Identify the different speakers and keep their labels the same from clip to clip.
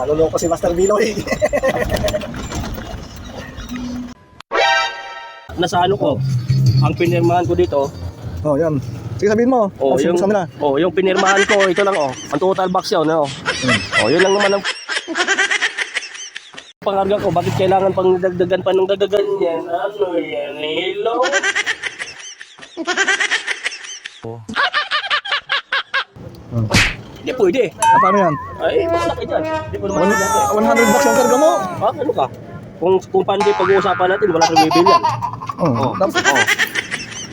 Speaker 1: Naluloko si Master Biloy.
Speaker 2: Nasa ano ko, ang pinirmahan ko dito.
Speaker 1: Oh, yan. Sige, sabihin mo.
Speaker 2: Yung
Speaker 1: nila.
Speaker 2: yung pinirmahan ko, ito lang ang total box yun, yun lang naman ang pangarga ko. Bakit kailangan pang dagdagan pa ng dagdagan yan? Ano yan? Hello? Hindi pwede.
Speaker 1: Paano yan?
Speaker 2: Ay, malaki dyan. Hindi po naman natin.
Speaker 1: 100 bucks yung karga mo.
Speaker 2: Ano ka? Kung paano pag-uusapan natin, wala kang bibili yan.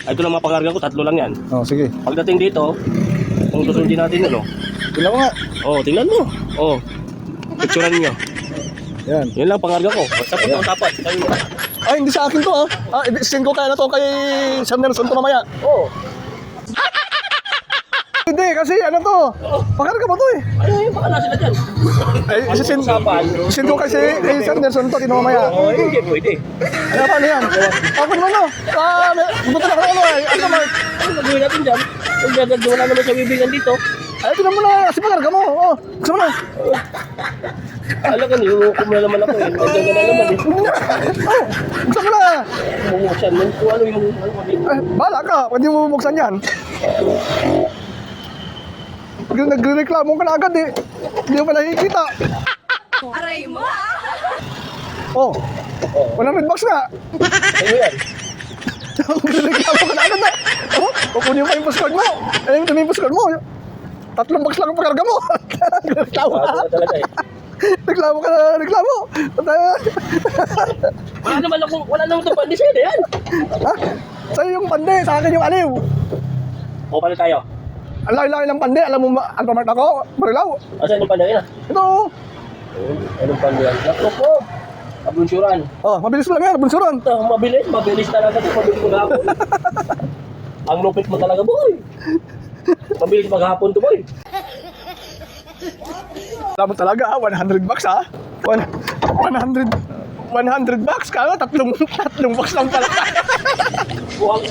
Speaker 2: Ito lang mga pangarga ko, 3 lang yan.
Speaker 1: Oh, sige.
Speaker 2: Pagdating dito, kung susundin natin yun,
Speaker 1: Tingnan mo nga.
Speaker 2: tingnan mo. Picturean niyo.
Speaker 1: Yan.
Speaker 2: Yun lang pangarga ko. Sapat. Sabi mo.
Speaker 1: Ay, hindi sa akin to ah. Send ko kaya na to kay Sir Nelson to mamaya. Hindi, kasi ano to? Pakarga mo to eh.
Speaker 2: Ano yung baka nasa na dyan?
Speaker 1: Ay, send ko kasi kay Sir Nelson to mamaya.
Speaker 2: Hindi pwede.
Speaker 1: Ano paano yan? Ako naman no. Buto na ako eh. Ano naman?
Speaker 2: Ano gagawin natin dyan? Kung gagawin wala naman sa bibigan dito.
Speaker 1: Ay, tinan mo na. Kasi pakarga mo. Gusto mo na.
Speaker 2: Alam ka, nilukom na naman ako eh. Nagdaga na naman eh.
Speaker 1: Gusto mo na.
Speaker 2: Bumuksan mo kung ano yung
Speaker 1: Bahala ka. Pwede mo bubuksan yan. Nagre-reklamo ka na agad eh. Hindi mo pa nakikita.
Speaker 3: Aray mo!
Speaker 1: 100 bucks na.
Speaker 2: Ano yan?
Speaker 1: Nagre-reklamo ka na agad na. Kukunin mo pa yung passcard mo. Ayun, ito yung passcard mo. 3 bucks lang ang pakarga mo. Reklamo ka.
Speaker 2: Bago na talaga eh.
Speaker 1: Reklamo ka na. Reklamo.
Speaker 2: Wala naman itong pandesal yan.
Speaker 1: Ha? Sa'yo yung pande. Sa akin yung aliw.
Speaker 2: O pala tayo.
Speaker 1: Ang laki-laki ng pande. Alam mo, alpamart ako. Marilaw.
Speaker 2: Asan yung pandesal?
Speaker 1: Ito.
Speaker 2: Anong pandesal? Laptop ko. Abunsuran.
Speaker 1: Mabilis mo lang yan. Bunsuran.
Speaker 2: Mabilis talaga ito. Mabilis ko hapon. Ang lupit mo talaga, boy. Mabilis maghapon to, boy.
Speaker 1: Alam mo talaga, 100 bucks ha? 100 bucks ka, tatlong box lang pala.
Speaker 2: Buwang